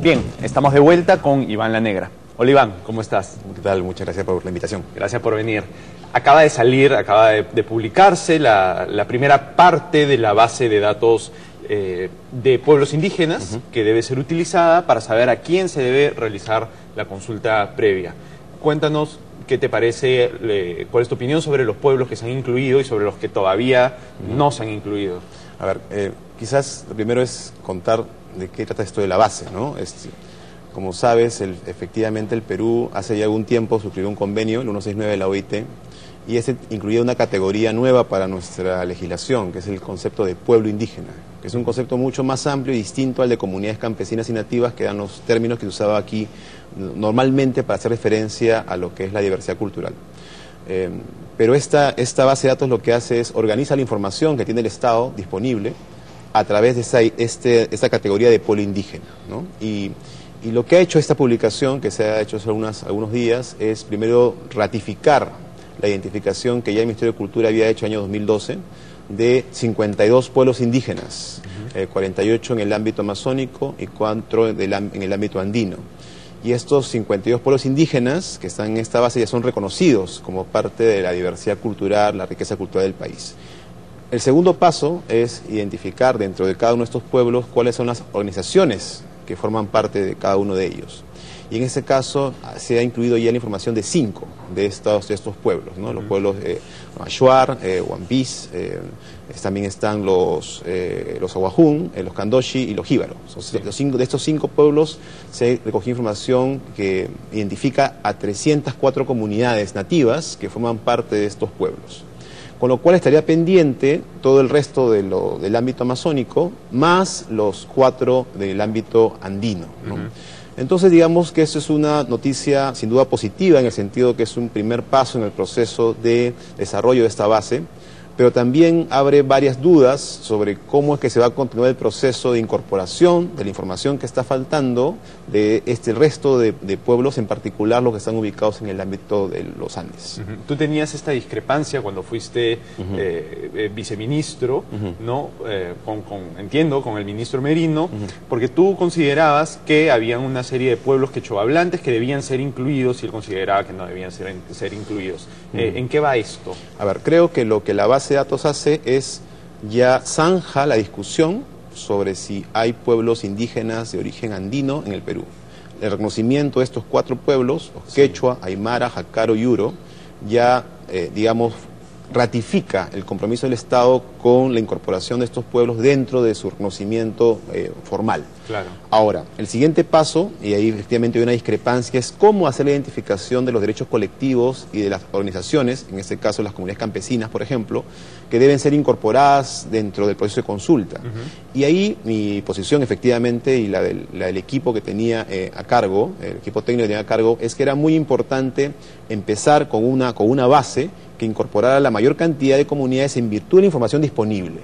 Bien, estamos de vuelta con Iván La Negra. Hola Iván, ¿cómo estás? ¿Qué tal? Muchas gracias por la invitación. Gracias por venir. Acaba de publicarse la primera parte de la base de datos de pueblos indígenas que debe ser utilizada para saber a quién se debe realizar la consulta previa. Cuéntanos qué te parece, cuál es tu opinión sobre los pueblos que se han incluido y sobre los que todavía no se han incluido. A ver, quizás lo primero es contar de qué trata esto de la base, ¿no? Como sabes, efectivamente el Perú hace ya algún tiempo suscribió un convenio, el 169 de la OIT, y ese incluía una categoría nueva para nuestra legislación, que es el concepto de pueblo indígena, que es un concepto mucho más amplio y distinto al de comunidades campesinas y nativas, que eran los términos que se usaba aquí normalmente para hacer referencia a lo que es la diversidad cultural. Pero esta base de datos lo que hace es organiza la información que tiene el Estado disponible a través de esta categoría de pueblo indígena, ¿no? Y lo que ha hecho esta publicación, que se ha hecho hace algunos días, es primero ratificar la identificación que ya el Ministerio de Cultura había hecho en el año 2012 de 52 pueblos indígenas, 48 en el ámbito amazónico y 4 en el ámbito andino. Y estos 52 pueblos indígenas que están en esta base ya son reconocidos como parte de la diversidad cultural, la riqueza cultural del país. El segundo paso es identificar dentro de cada uno de estos pueblos cuáles son las organizaciones que forman parte de cada uno de ellos. Y en este caso se ha incluido ya la información de 5 de estos pueblos, ¿no? Los pueblos Achuar, Huampis, también están los Aguajún, los Candoshi y los Jíbaro. De estos 5 pueblos se recogió información que identifica a 304 comunidades nativas que forman parte de estos pueblos. Con lo cual estaría pendiente todo el resto del ámbito amazónico, más los 4 del ámbito andino, ¿no? Entonces digamos que eso es una noticia sin duda positiva, en el sentido que es un primer paso en el proceso de desarrollo de esta base, pero también abre varias dudas sobre cómo es que se va a continuar el proceso de incorporación de la información que está faltando de este resto de pueblos, en particular los que están ubicados en el ámbito de los Andes. Tú tenías esta discrepancia cuando fuiste viceministro, ¿no? Entiendo, con el ministro Merino, porque tú considerabas que había una serie de pueblos quechohablantes que debían ser incluidos y él consideraba que no debían ser incluidos. ¿En qué va esto? A ver, creo que lo que la base de datos hace es ya zanja la discusión sobre si hay pueblos indígenas de origen andino en el Perú. El reconocimiento de estos 4 pueblos, Quechua, Aymara, Jácaro y Uro, ya, digamos, ratifica el compromiso del Estado con la incorporación de estos pueblos dentro de su reconocimiento formal. Claro. Ahora, el siguiente paso, y ahí efectivamente hay una discrepancia, es cómo hacer la identificación de los derechos colectivos y de las organizaciones, en este caso las comunidades campesinas, por ejemplo, que deben ser incorporadas dentro del proceso de consulta. Y ahí mi posición, efectivamente, y la del equipo que tenía a cargo, el equipo técnico que tenía a cargo, es que era muy importante empezar con una base que incorporara la mayor cantidad de comunidades en virtud de la información disponible.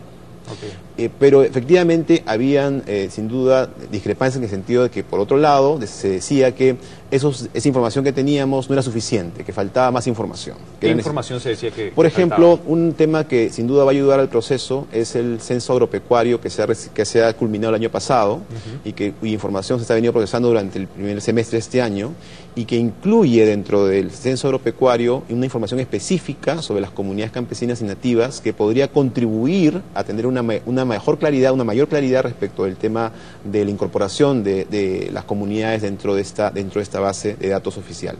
Pero efectivamente habían, sin duda, discrepancias en el sentido de que, por otro lado, se decía que esa información que teníamos no era suficiente, que faltaba más información. ¿Qué información se decía que Por ejemplo, faltaba? un tema que sin duda va a ayudar al proceso es el censo agropecuario que se ha culminado el año pasado y cuya información se está venido procesando durante el primer semestre de este año, y que incluye dentro del censo agropecuario una información específica sobre las comunidades campesinas y nativas que podría contribuir a tener una mayor claridad respecto del tema de la incorporación de las comunidades dentro de esta base de datos oficial.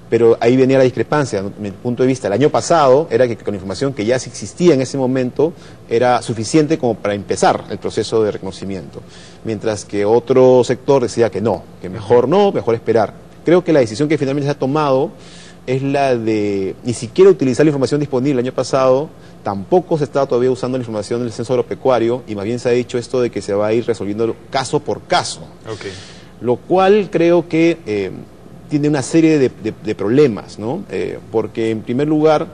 Pero ahí venía la discrepancia, desde mi punto de vista. El año pasado era que con la información que ya existía en ese momento era suficiente como para empezar el proceso de reconocimiento, mientras que otro sector decía que no, que mejor no, mejor esperar. Creo que la decisión que finalmente se ha tomado es la de ni siquiera utilizar la información disponible el año pasado. Tampoco se está todavía usando la información del censo agropecuario, y más bien se ha dicho esto de que se va a ir resolviendo caso por caso. Lo cual creo que tiene una serie de problemas, ¿no? Porque en primer lugar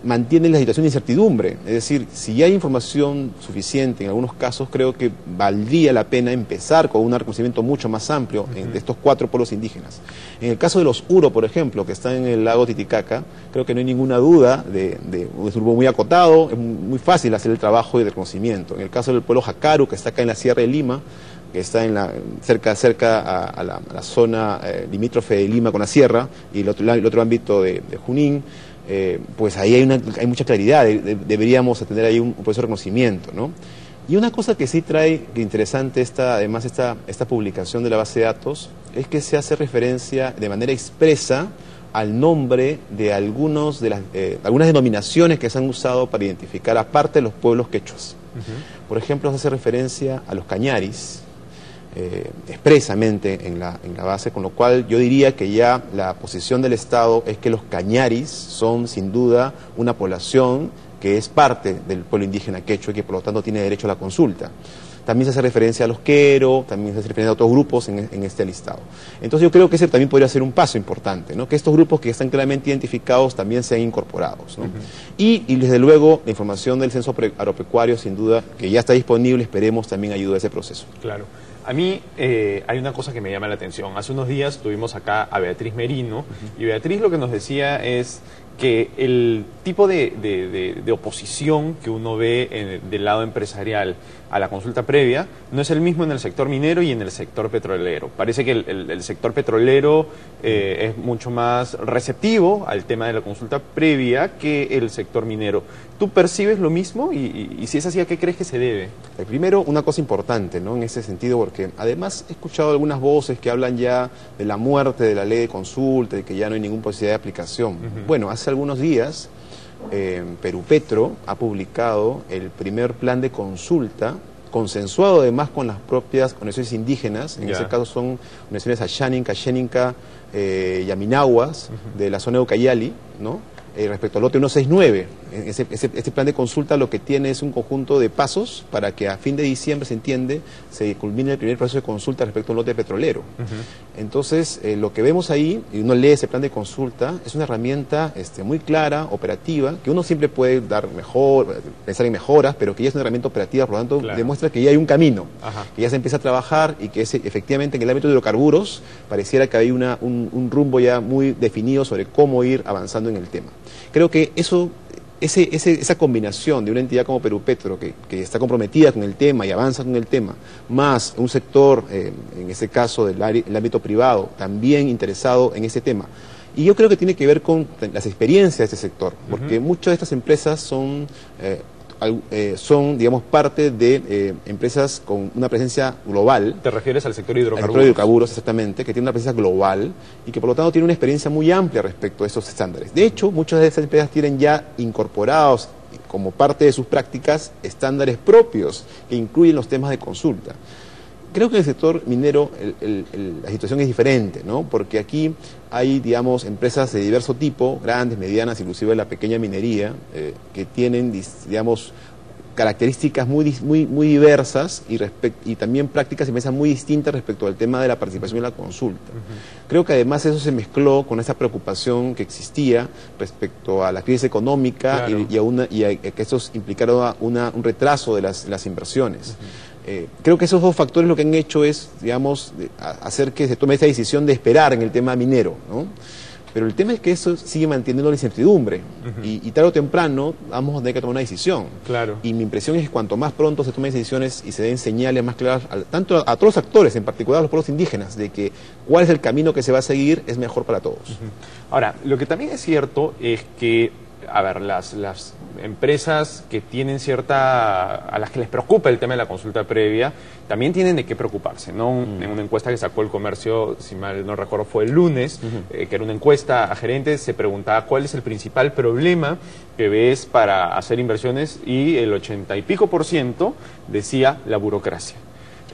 mantiene la situación de incertidumbre. Es decir, si ya hay información suficiente en algunos casos, creo que valdría la pena empezar con un reconocimiento mucho más amplio de estos 4 pueblos indígenas. En el caso de los Uro, por ejemplo, que están en el lago Titicaca, creo que no hay ninguna duda es un grupo muy acotado, es muy fácil hacer el trabajo de reconocimiento. En el caso del pueblo Jácaro, que está acá en la Sierra de Lima, que está cerca a la zona limítrofe de Lima con la sierra, y el otro ámbito de Junín, pues ahí hay mucha claridad, deberíamos tener ahí un proceso de reconocimiento, ¿no? Y una cosa que sí trae interesante esta publicación de la base de datos es que se hace referencia de manera expresa al nombre de algunas denominaciones que se han usado para identificar aparte de los pueblos quechuas. Por ejemplo, se hace referencia a los cañaris, expresamente en la base, con lo cual yo diría que ya la posición del Estado es que los cañaris son sin duda una población que es parte del pueblo indígena quechua y que por lo tanto tiene derecho a la consulta. También se hace referencia a los quero, también se hace referencia a otros grupos en este listado. Entonces yo creo que ese también podría ser un paso importante, ¿no? Que estos grupos que están claramente identificados también sean incorporados, ¿no? Y desde luego la información del censo agropecuario, sin duda, que ya está disponible, esperemos también ayude a ese proceso. Claro. A mí hay una cosa que me llama la atención. Hace unos días tuvimos acá a Beatriz Merino, y Beatriz lo que nos decía es que el tipo de oposición que uno ve del lado empresarial a la consulta previa no es el mismo en el sector minero y en el sector petrolero. Parece que el sector petrolero es mucho más receptivo al tema de la consulta previa que el sector minero. ¿Tú percibes lo mismo? Y si es así, ¿a qué crees que se debe? Primero, una cosa importante, ¿no? En ese sentido, porque además he escuchado algunas voces que hablan ya de la muerte de la ley de consulta, de que ya no hay ninguna posibilidad de aplicación. Bueno, hace algunos días Perupetro ha publicado el primer plan de consulta, consensuado además con las propias organizaciones indígenas, en ese caso son organizaciones Ashaninka, Xéninca, Yaminahuas, de la zona de Ucayali, ¿no? Respecto al lote 169. Este plan de consulta lo que tiene es un conjunto de pasos para que a fin de diciembre, se entiende, se culmine el primer proceso de consulta respecto a un lote petrolero. Entonces, lo que vemos ahí, y uno lee ese plan de consulta, es una herramienta muy clara, operativa, que uno siempre puede pensar en mejoras, pero que ya es una herramienta operativa, por lo tanto, demuestra que ya hay un camino, que ya se empieza a trabajar y que efectivamente en el ámbito de hidrocarburos pareciera que hay un rumbo ya muy definido sobre cómo ir avanzando en el tema. Creo que esa combinación de una entidad como Perupetro, que está comprometida con el tema y avanza con el tema, más un sector, en ese caso del ámbito privado, también interesado en ese tema. Y yo creo que tiene que ver con las experiencias de este sector, porque muchas de estas empresas son, digamos, parte de empresas con una presencia global. ¿Te refieres al sector hidrocarburos? Al sector hidrocarburos, exactamente, que tiene una presencia global y que por lo tanto tiene una experiencia muy amplia respecto a estos estándares. De hecho, muchas de estas empresas tienen ya incorporados como parte de sus prácticas estándares propios que incluyen los temas de consulta. Creo que en el sector minero la situación es diferente, ¿no? Porque aquí hay, digamos, empresas de diverso tipo, grandes, medianas, inclusive la pequeña minería, que tienen, digamos, características muy diversas y también prácticas y mesas muy distintas respecto al tema de la participación en la consulta. Creo que además eso se mezcló con esa preocupación que existía respecto a la crisis económica y a que eso implicaron un retraso de las inversiones. Creo que esos dos factores lo que han hecho es, digamos, hacer que se tome esa decisión de esperar en el tema minero, ¿no? Pero el tema es que eso sigue manteniendo la incertidumbre y tarde o temprano vamos a tener que tomar una decisión. Y mi impresión es que cuanto más pronto se tomen decisiones y se den señales más claras, tanto a todos los actores, en particular a los pueblos indígenas, de que cuál es el camino que se va a seguir, es mejor para todos. Ahora, lo que también es cierto es que, a ver, las empresas que tienen a las que les preocupa el tema de la consulta previa, también tienen de qué preocuparse, ¿no? En una encuesta que sacó el Comercio, si mal no recuerdo, fue el lunes, que era una encuesta a gerentes, se preguntaba cuál es el principal problema que ves para hacer inversiones y el 80 y pico % decía la burocracia.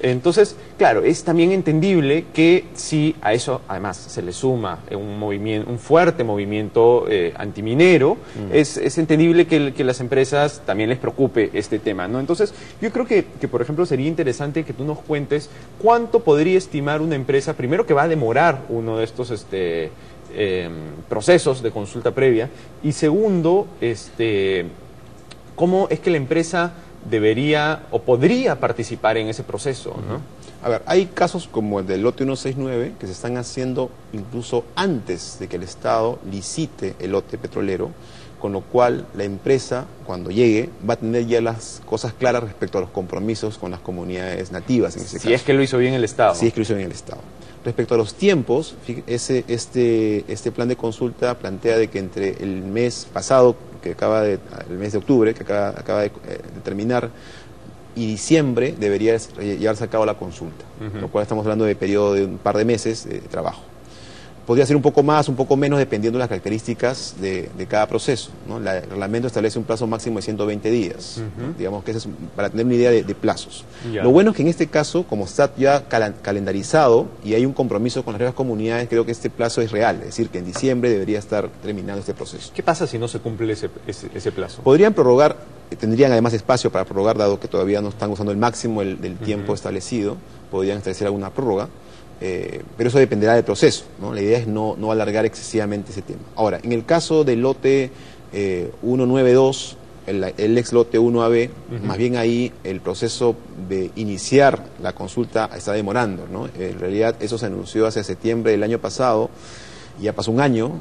Entonces, claro, es también entendible que si a eso además se le suma un fuerte movimiento antiminero, es entendible que las empresas también les preocupe este tema, ¿no? Entonces, yo creo que, por ejemplo, sería interesante que tú nos cuentes cuánto podría estimar una empresa, primero que va a demorar uno de estos procesos de consulta previa, y segundo, cómo es que la empresa debería o podría participar en ese proceso, ¿no? A ver, hay casos como el del lote 169 que se están haciendo incluso antes de que el Estado licite el lote petrolero, con lo cual la empresa, cuando llegue, va a tener ya las cosas claras respecto a los compromisos con las comunidades nativas en ese caso. Si es que lo hizo bien el Estado. Si es que lo hizo bien el Estado. Respecto a los tiempos, este plan de consulta plantea de que entre el mes pasado, el mes de octubre, que acaba de terminar, y diciembre debería llevarse a cabo la consulta, lo cual estamos hablando de periodo de un par de meses de trabajo. Podría ser un poco más, un poco menos, dependiendo de las características de cada proceso, ¿no? El reglamento establece un plazo máximo de 120 días, ¿no? Digamos que eso es para tener una idea de plazos. Ya. Lo bueno es que en este caso, como está ya calendarizado y hay un compromiso con las nuevas comunidades, creo que este plazo es real, es decir, que en diciembre debería estar terminando este proceso. ¿Qué pasa si no se cumple ese plazo? Podrían prorrogar, tendrían además espacio para prorrogar, dado que todavía no están usando el máximo del tiempo establecido, podrían establecer alguna prórroga. Pero eso dependerá del proceso, ¿no? La idea es no alargar excesivamente ese tema. Ahora, en el caso del lote 192, el ex lote 1AB, más bien ahí el proceso de iniciar la consulta está demorando, ¿no? En realidad eso se anunció hace septiembre del año pasado, y ya pasó un año,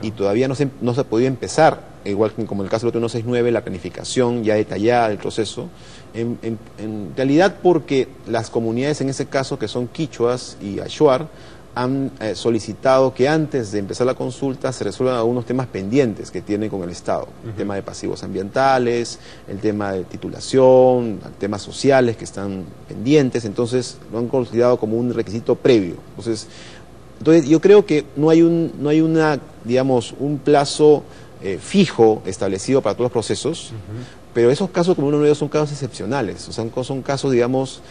y todavía no se ha podido empezar, igual que como el caso del lote 169, la planificación ya detallada del proceso, en realidad porque las comunidades en ese caso, que son quichuas y achuar, han solicitado que antes de empezar la consulta se resuelvan algunos temas pendientes que tienen con el Estado. El tema de pasivos ambientales, el tema de titulación, temas sociales que están pendientes, entonces lo han considerado como un requisito previo. Entonces yo creo que no hay un plazo fijo establecido para todos los procesos, pero esos casos, como uno ve, son casos excepcionales, o sea, son casos, digamos,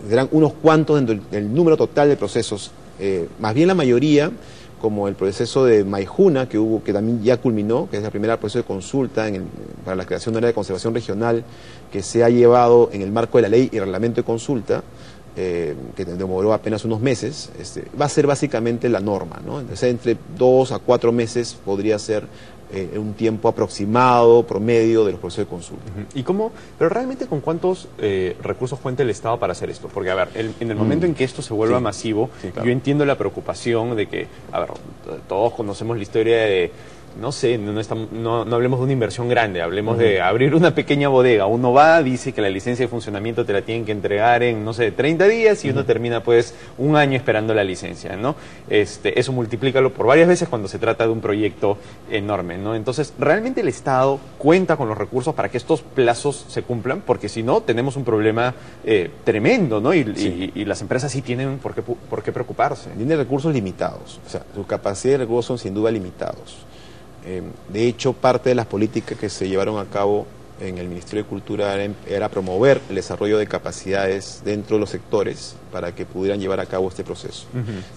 serán unos cuantos dentro del número total de procesos, más bien la mayoría, como el proceso de Maijuna, que también ya culminó, que es el primer proceso de consulta para la creación de una área de conservación regional, que se ha llevado en el marco de la ley y reglamento de consulta, que demoró apenas unos meses, va a ser básicamente la norma, ¿no? Entonces, entre 2 a 4 meses podría ser un tiempo aproximado, promedio de los procesos de consulta. ¿Y cómo? Pero realmente, ¿con cuántos recursos cuenta el Estado para hacer esto? Porque, a ver, en el momento en que esto se vuelva masivo, claro, yo entiendo la preocupación de que, a ver, todos conocemos la historia de, no sé, no hablemos de una inversión grande, hablemos de abrir una pequeña bodega. Uno va, dice que la licencia de funcionamiento te la tienen que entregar en, no sé, 30 días y uno termina pues un año esperando la licencia, ¿no? Eso multiplícalo por varias veces cuando se trata de un proyecto enorme, ¿no? Entonces, ¿realmente el Estado cuenta con los recursos para que estos plazos se cumplan? Porque si no, tenemos un problema tremendo, ¿no? Y las empresas sí tienen por qué preocuparse. Tiene recursos limitados, o sea, su capacidad de recursos son sin duda limitados. De hecho, parte de las políticas que se llevaron a cabo en el Ministerio de Cultura era promover el desarrollo de capacidades dentro de los sectores para que pudieran llevar a cabo este proceso.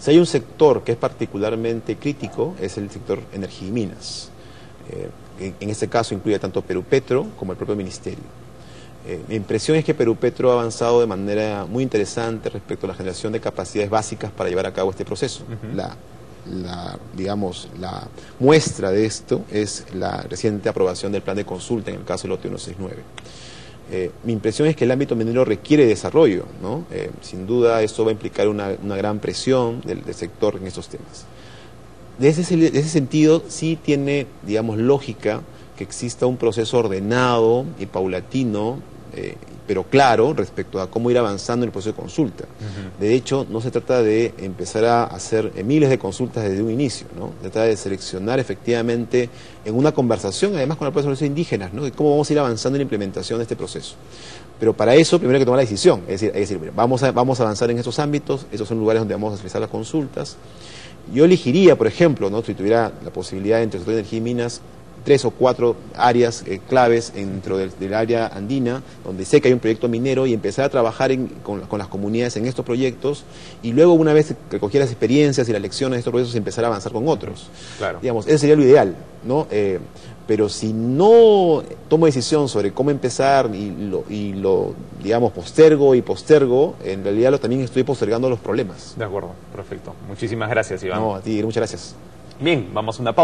Si hay un sector que es particularmente crítico, es el sector energía y minas. En este caso incluye tanto Perupetro como el propio Ministerio. Mi impresión es que Perupetro ha avanzado de manera muy interesante respecto a la generación de capacidades básicas para llevar a cabo este proceso. Digamos, la muestra de esto es la reciente aprobación del plan de consulta en el caso del lote 169. Mi impresión es que el ámbito minero requiere desarrollo, ¿no? Sin duda esto va a implicar una gran presión del sector en estos temas. De ese sentido sí tiene, digamos, lógica que exista un proceso ordenado y paulatino, pero claro, respecto a cómo ir avanzando en el proceso de consulta. De hecho, no se trata de empezar a hacer miles de consultas desde un inicio, ¿no? Se trata de seleccionar efectivamente en una conversación, además con las personas indígenas, ¿no? De cómo vamos a ir avanzando en la implementación de este proceso. Pero para eso primero hay que tomar la decisión, es decir, mira, vamos a avanzar en estos ámbitos, estos son lugares donde vamos a realizar las consultas. Yo elegiría, por ejemplo, ¿no? Si tuviera la posibilidad entre el sector de energía y minas, 3 o 4 áreas claves dentro del área andina, donde sé que hay un proyecto minero, y empezar a trabajar con las comunidades en estos proyectos, y luego, una vez que recogiera las experiencias y las lecciones de estos proyectos, empezar a avanzar con otros. Claro. Digamos, ese sería lo ideal, ¿no? Pero si no tomo decisión sobre cómo empezar y lo digamos, postergo, en realidad también estoy postergando los problemas. De acuerdo, perfecto. Muchísimas gracias, Iván. No, a ti, muchas gracias. Bien, vamos a una pausa.